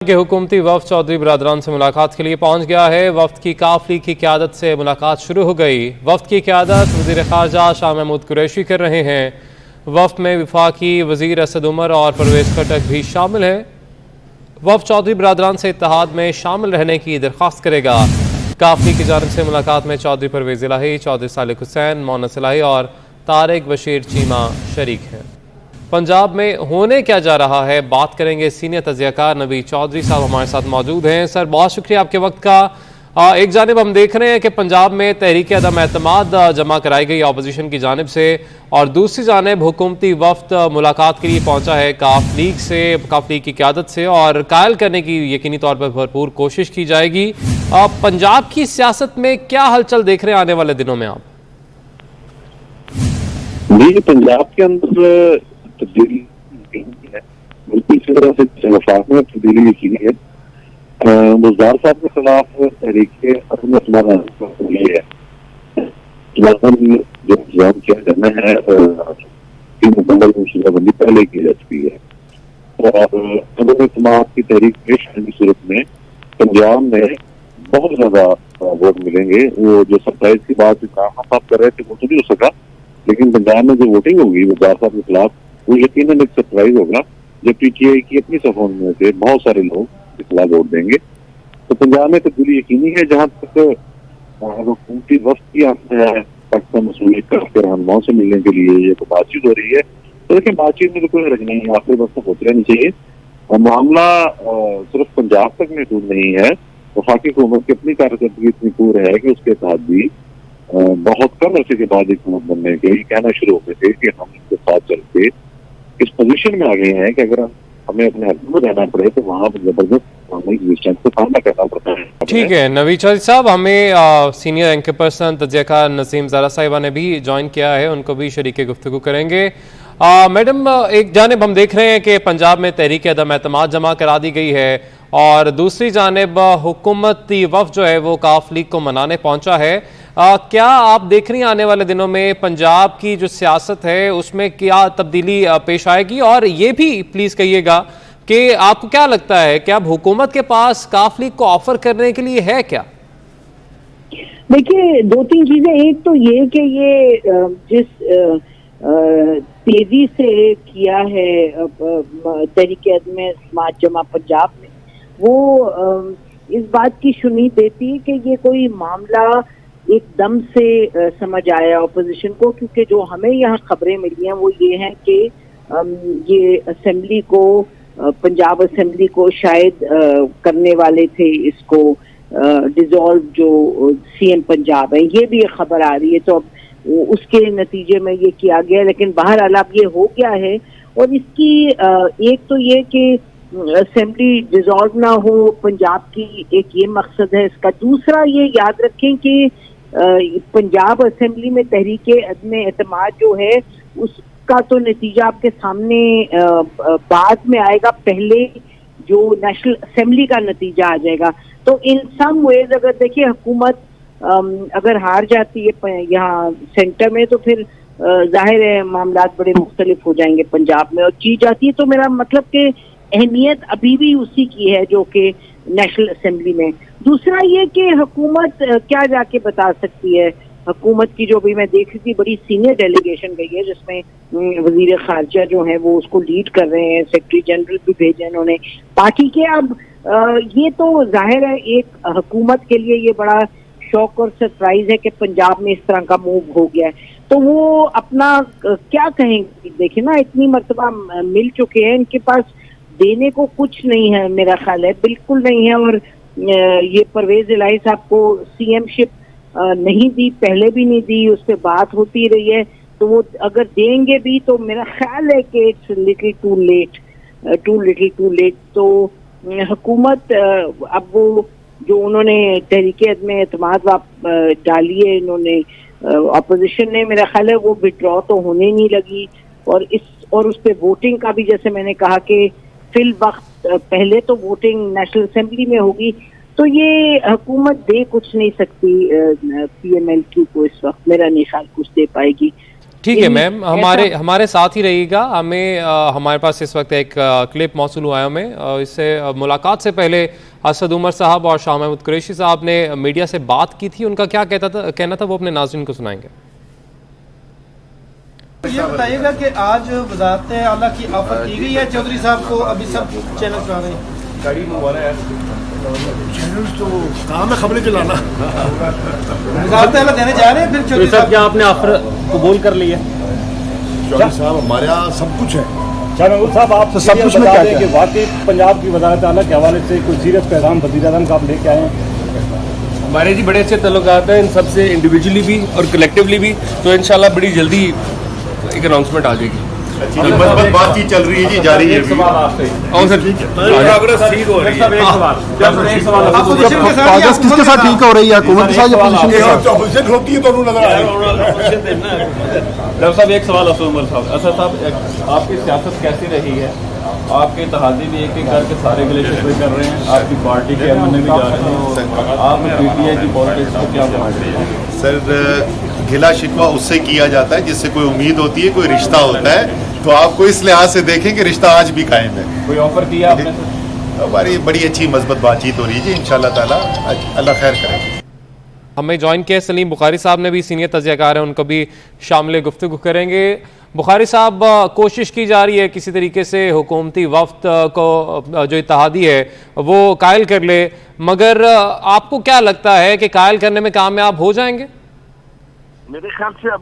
کہ حکومتی وفد چودھری برادران سے ملاقات کے لیے پہنچ گیا ہے۔ وفد کی قافلے کی قیادت سے ملاقات شروع ہو گئی۔ وفد کی قیادت وزیر خارجہ شاہ محمود قریشی کر رہے ہیں۔ وفد میں وفاقی وزیر اسد عمر اور پرویز خٹک بھی شامل ہیں۔ وفد چودھری برادران سے اتحاد میں شامل رہنے کی درخواست کرے گا۔ قافلے کی جانب سے ملاقات میں چودھری پرویز الہی، چودھری صالح حسین، مونس الہی اور طارق بشیر چیمہ شریک ہیں۔ پنجاب میں ہونے کیا جا رہا ہے بات کریں گے، سینئر تجزیہ کار نوید چودھری صاحب ہمارے ساتھ موجود ہیں۔ سر بہت شکریہ آپ کے وقت کا۔ ایک جانب ہم دیکھ رہے ہیں کہ پنجاب میں تحریک عدم اعتماد جمع کرائی گئی اپوزیشن کی جانب سے، اور دوسری جانب حکومتی وفد ملاقات کے لیے پہنچا ہے قافلے کی قیادت سے، اور قائل کرنے کی یقینی طور پر بھرپور کوشش کی جائے گی۔ پنجاب کی سیاست میں کیا ہلچل دیکھ رہے ہیں آنے والے دنوں میں آپ؟ جی، پنجاب کے اندر تبدیلی ہے، بالکل اسی طرح سے وفاق میں تبدیلی یقینی ہے۔ مزدار صاحب کے خلاف تحریک عدم اعتماد یہ ہے جو انتظام کیا جانا ہے، مکمل منصوبہ بندی پہلے کی جا چکی ہے، اور عدم اعتماد کی تحریک پیش آنے کی صورت میں پنجاب میں بہت زیادہ ووٹ ملیں گے۔ وہ جو سرپرائز کی بات صاحب کر رہے تھے وہ تو نہیں ہو سکا، لیکن پنجاب میں جو ووٹنگ ہوگی مزدار صاحب کے خلاف وہ یقیناً ایک سرپرائز ہوگا، جب پی ٹی آئی کی اپنی صفوں میں سے بہت سارے لوگ اس خلاف ووٹ دیں گے۔ تو پنجاب میں تبدیلی یقینی ہے۔ جہاں تک حکومتی وفد کی پاکستان مسئولیت کے رہنماؤں سے ملنے کے لیے یہ بات چیت ہو رہی ہے، تو لیکن بات چیت میں تو کوئی حرج نہیں ہے، آخر وقت تک ہوتے رہنی چاہیے۔ معاملہ صرف پنجاب تک محدود نہیں ہے، وفاقی حکومت کی اپنی کارکردگی اتنی پور ہے کہ اس کے ساتھ بھی بہت کم عرصے کے بعد حکومت بننے کے یہ کہنا شروع ہو گئے تھے کہ ہم اس کے ساتھ چل کے اس پوزیشن میں آ گئے ہیں کہ اگر ہمیں اپنے حق میں رہنا پڑے تو وہاں پر زبردست ایگزسٹنس کا سامنا کرنا پڑتا ہے۔ ٹھیک ہے نوید چودھری صاحب، ہمیں سینئر اینکر پرسن تجزیہ کار نسیم زارا صاحبہ نے بھی جوائن کیا ہے، ان کو بھی شریک گفتگو کریں گے۔ میڈم، ایک جانب ہم دیکھ رہے ہیں کہ پنجاب میں تحریک عدم اعتماد جمع کرا دی گئی ہے، اور دوسری جانب حکومتی وفد جو ہے وہ قافلے کو منانے پہنچا ہے۔ کیا آپ دیکھ رہی ہیں آنے والے دنوں میں پنجاب کی جو سیاست ہے اس میں کیا تبدیلی پیش آئے گی؟ اور یہ بھی پلیز کہیے گا کہ آپ کو کیا لگتا ہے کہ اب حکومت کے پاس قافلے کو آفر کرنے کے لیے ہے کیا؟ دیکھیے، دو تین چیزیں۔ ایک تو یہ کہ یہ جس تیزی سے کیا ہے تحریک عدم اعتماد جمع پنجاب میں، وہ اس بات کی شنید دیتی ہے کہ یہ کوئی معاملہ ایک دم سے سمجھ آیا اپوزیشن کو، کیونکہ جو ہمیں یہاں خبریں ملی ہیں وہ یہ ہیں کہ یہ اسمبلی کو، پنجاب اسمبلی کو شاید کرنے والے تھے اس کو ڈیزالو، جو سی ایم پنجاب ہے، یہ بھی ایک خبر آ رہی ہے۔ تو اب اس کے نتیجے میں یہ کیا گیا، لیکن بہرحال اب یہ ہو گیا ہے۔ اور اس کی ایک تو یہ کہ اسمبلی ڈیزالو نہ ہو پنجاب کی، ایک یہ مقصد ہے اس کا۔ دوسرا یہ یاد رکھیں کہ پنجاب اسمبلی میں تحریک عدم اعتماد جو ہے اس کا تو نتیجہ آپ کے سامنے بعد میں آئے گا، پہلے جو نیشنل اسمبلی کا نتیجہ آ جائے گا۔ تو ان سم ویز اگر دیکھیے حکومت اگر ہار جاتی ہے یہاں سینٹر میں، تو پھر ظاہر ہے معاملات بڑے مختلف ہو جائیں گے پنجاب میں، اور جیت جاتی ہے تو میرا مطلب کہ اہمیت ابھی بھی اسی کی ہے جو کہ نیشنل اسمبلی میں۔ دوسرا یہ کہ حکومت کیا جا کے بتا سکتی ہے۔ حکومت کی جو بھی میں دیکھ رہی تھی بڑی سینئر ڈیلیگیشن گئی ہے، جس میں وزیر خارجہ جو ہیں وہ اس کو لیڈ کر رہے ہیں، سیکرٹری جنرل بھی بھیجے انہوں نے پارٹی کے۔ اب یہ تو ظاہر ہے ایک حکومت کے لیے یہ بڑا شوق اور سرپرائز ہے کہ پنجاب میں اس طرح کا موو ہو گیا ہے، تو وہ اپنا کیا کہیں گے؟ دیکھیں نا، اتنی مرتبہ مل چکے ہیں، ان کے پاس دینے کو کچھ نہیں ہے، میرا خیال ہے بالکل نہیں ہے۔ اور یہ پرویز الہی صاحب کو سی ایم شپ نہیں دی، پہلے بھی نہیں دی، اس پہ بات ہوتی رہی ہے، تو وہ اگر دیں گے بھی تو میرا خیال ہے کہ اٹس لٹل ٹو لیٹ۔ تو حکومت اب وہ جو انہوں نے تحریک عدم اعتماد ڈالی ہے انہوں نے اپوزیشن نے، میرا خیال ہے وہ وڈرا تو ہونے نہیں لگی۔ اور اس پہ ووٹنگ کا بھی، جیسے میں نے کہا کہ فی الوقت پہلے تو ووٹنگ نیشنل اسمبلی میں ہوگی، تو یہ حکومت دے کچھ نہیں سکتی پی ایم ایل کیو کو اس وقت، میرا نہیں خیال کچھ دے پائے گی۔ ٹھیک ہے میم، ہمارے ساتھ ہی رہیے گا. ہمارے پاس اس وقت ایک کلپ موصول ہوا ہے ہمیں. اس سے ملاقات سے پہلے اسد عمر صاحب اور شاہ محمود قریشی صاحب نے میڈیا سے بات کی تھی. ان کا کیا کہنا تھا وہ اپنے ناظرین کو سنائیں گے. یہ بتائیے گا کہ آج وزارت اعلیٰ کی آفر کی گئی ہے چودھری صاحب کو، ابھی سب چینل چلا رہے ہیں. چینل تو کام ہے خبریں چلانا. وزارت اعلیٰ دینے جا رہے ہیں پھر چودھری صاحب. کیا آپ نے آفر قبول کر لی ہے؟ چودھری صاحب ہمارے یہاں سب کچھ ہے. شاہ محمود صاحب آپ تو سب کچھ میں بتا کیا دیں کہ واقعی پنجاب کی وزارت اعلیٰ کے حوالے سے کوئی سیریس پیغام وزیر اعظم کا آپ لے کے آئے ہیں؟ ہمارے جی بڑے اچھے تعلقات ہیں ان سب سے، انڈیویجولی بھی اور کلیکٹیولی بھی. تو انشاءاللہ بڑی جلدی ایک اناؤنسمنٹ آ جائے گی. بات چیت چل رہی ہے جی، جاری ہے. ایک سوال آپ سے. اور سر پروگرس ٹھیک ہو رہی ہے. پروگرس کس کے ساتھ ٹھیک ہو رہی ہے؟ حکومت کے ساتھ یا اپوزیشن کے ساتھ؟ اپوزیشن ہوتی ہے تو انہوں نظر آ ڈاکٹر صاحب ایک سوال اسد عمر صاحب. اسد صاحب آپ کی سیاست کیسی رہی ہے؟ آپ کے اتحادی بھی ایک ایک کر کے سارے گلے شکوے کر رہے ہیں، آپ کی پارٹی کے ایم این اے بھی جا رہے ہیں، آپ پی ٹی آئی کی پالیٹکس کو کیا سمجھتے ہیں؟ سر گلا شکوہ اس سے کیا جاتا ہے جس سے کوئی امید ہوتی ہے، کوئی رشتہ ہوتا ہے. تو آپ کو اس لحاظ سے دیکھیں کہ رشتہ آج بھی قائم ہے. کوئی آفر دیا آپ نے؟ ہماری بڑی اچھی مثبت بات چیت ہو رہی ہے جی، انشاءاللہ تعالیٰ اللہ خیر کرے. ہمیں جوائن کیا سلیم بخاری صاحب نے بھی، سینئر تجزیہ کار ہیں، ان کو بھی شامل گفتگو کریں گے. بخاری صاحب، کوشش کی جا رہی ہے کسی طریقے سے حکومتی وفد کو جو اتحادی ہے وہ قائل کر لے، مگر آپ کو کیا لگتا ہے کہ قائل کرنے میں کامیاب ہو جائیں گے؟ میرے خیال سے اب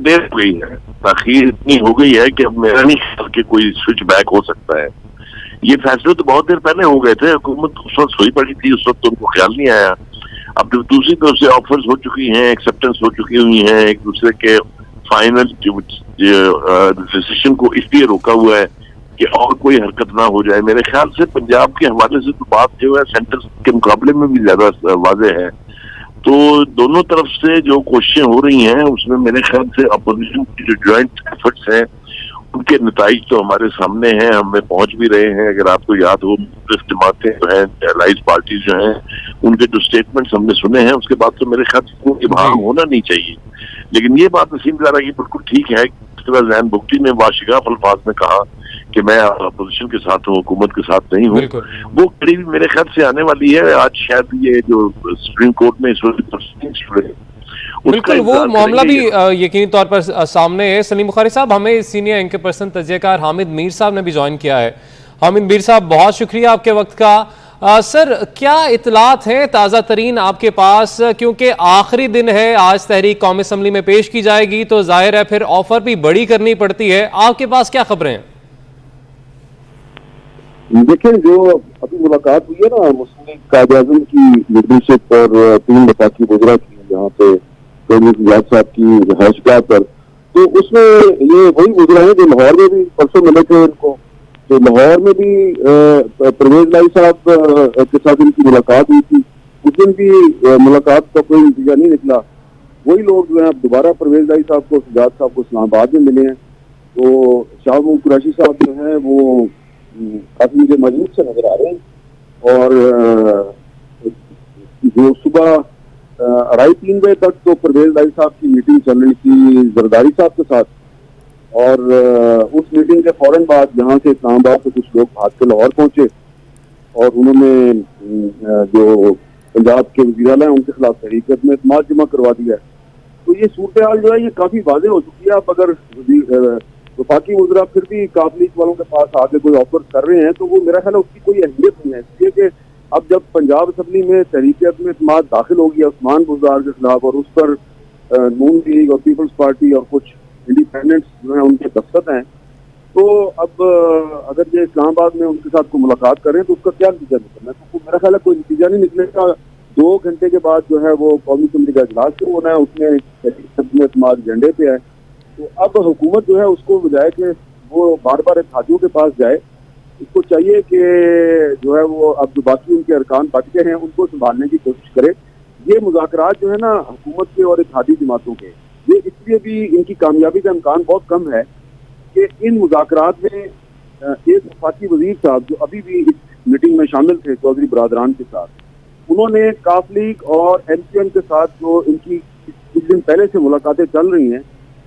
دیر ہو گئی ہے، تاخیر اتنی ہو گئی ہے کہ اب میرا نہیں خیال کہ کوئی سوئچ بیک ہو سکتا ہے. یہ فیصلے تو بہت دیر پہلے ہو گئے تھے، حکومت اس وقت سوئی پڑی تھی، اس وقت ان کو خیال نہیں آیا. اب دوسری طرف سے آفرز ہو چکی ہیں، ایکسیپٹنس ہو چکی ہوئی ہیں ایک دوسرے کے. فائنل ڈیسیشن کو اس لیے روکا ہوا ہے کہ اور کوئی حرکت نہ ہو جائے. میرے خیال سے پنجاب کے حوالے سے تو بات جو ہے سینٹر کے مقابلے میں بھی زیادہ واضح ہے. تو دونوں طرف سے جو کوششیں ہو رہی ہیں اس میں میرے خیال سے اپوزیشن کی جو جوائنٹ ایفرٹس ہیں ان کے نتائج تو ہمارے سامنے ہیں، ہمیں پہنچ بھی رہے ہیں. اگر آپ کو یاد ہو مختلف جماعتیں جو ہیں، الائز پارٹیز جو ہیں، ان کے جو اسٹیٹمنٹس ہم نے سنے ہیں اس کے بعد تو میرے خیال سے کوئی ابہام ہونا نہیں چاہیے. لیکن یہ بات نسیم زارا کی بالکل ٹھیک ہے، اس طرح ذہن بگٹی نے باشگاف الفاظ میں کہا کہ میں اپوزیشن کے ساتھ ہوں، حکومت کے ساتھ نہیں ہوں. وہ کڑی بھی میرے خیال سے آنے والی ہے. آج شاید یہ جو سپریم کورٹ میں اس وقت بالکل وہ معاملہ بھی یقینی طور پر سامنے ہے. سلیم بخاری صاحب، ہمیں سینئر اینکر پرسن تجزیہ کار حامد میر صاحب نے بھی جوائن کیا ہے. حامد میر صاحب، بہت شکریہ آپ کے وقت کا. سر، کیا اطلاعات ہیں تازہ ترین آپ کے پاس؟ کیونکہ آخری دن ہے، آج تحریک قومی اسمبلی میں پیش کی جائے گی تو ظاہر ہے پھر آفر بھی بڑی کرنی پڑتی ہے. آپ کے پاس کیا خبریں ہیں؟ دیکھیں، جو ابھی ملاقات ہوئی ہے نا مسلم لیگ قائد اعظم کی لیڈرشپ اور 3 وفاقی وزراء کی، جہاں پہ یاد صاحب کی رہائش گاہ پر، تو اس میں یہ وہی وزراء ہیں جو لاہور میں بھی پرسوں ملے تھے ان کو. تو لاہور میں بھی پرویز لائی صاحب کے ساتھ ان کی ملاقات ہوئی تھی. اس دن بھی ملاقات کا کوئی نتیجہ نہیں نکلا. وہی لوگ جو ہیں اب دوبارہ پرویز لائی صاحب کو، سجاد صاحب کو اسلام آباد میں ملے ہیں. تو شاہ محمود قریشی صاحب جو ہیں وہ کافی مجھے مجبور سے نظر آ رہے ہیں. اور جو صبح 2:30-3 بجے تک تو پرویز لائی صاحب کی میٹنگ چل رہی تھی زرداری صاحب کے ساتھ، اور اس میٹنگ کے فوراً بعد یہاں سے اسلام آباد سے کچھ لوگ بھاگ کے لاہور پہنچے اور انہوں نے جو پنجاب کے وزیر اعلیٰ ہیں ان کے خلاف تحریک عدم اعتماد جمع کروا دیا ہے. تو یہ صورتحال جو ہے یہ کافی واضح ہو چکی ہے. اب اگر وفاقی وزراء پھر بھی کاف لیگ والوں کے پاس آگے کوئی آفر کر رہے ہیں تو وہ میرا خیال ہے اس کی کوئی اہمیت نہیں ہے، اس لیے کہ اب جب پنجاب اسمبلی میں تحریک عدم اعتماد داخل ہوگی عثمان بزدار کے خلاف اور اس پر نون لیگ اور پیپلز پارٹی اور کچھ انڈیپینڈنٹس جو ہیں ان کے دستخط ہیں، تو اب اگر یہ اسلام آباد میں ان کے ساتھ کوئی ملاقات کریں تو اس کا کیا نتیجہ نکلنا ہے؟ تو میرا خیال ہے کوئی نتیجہ نہیں نکلے گا. 2 گھنٹے کے بعد جو ہے وہ قومی اسمبلی کا اجلاس شروع ہونا ہے، اس میں تحریک عدم اعتماد ایجنڈے پہ ہے. تو اب حکومت جو ہے اس کو بجائے کہ وہ بار بار اتحادیوں کے پاس جائے، اس کو چاہیے کہ جو ہے وہ اب جو باقی ان کے ارکان بچ گئے ہیں ان کو سنبھالنے کی کوشش کرے. یہ مذاکرات جو ہے نا حکومت کے اور اتحادی جماعتوں کے، یہ اس لیے بھی ان کی کامیابی کا امکان بہت کم ہے کہ ان مذاکرات میں ایک وفاقی وزیر صاحب جو ابھی بھی اس میٹنگ میں شامل تھے چودھری برادران کے ساتھ، انہوں نے کاف لیگ اور ایم کیو ایم کے ساتھ جو ان کی کچھ دن پہلے سے ملاقاتیں چل رہی ہیں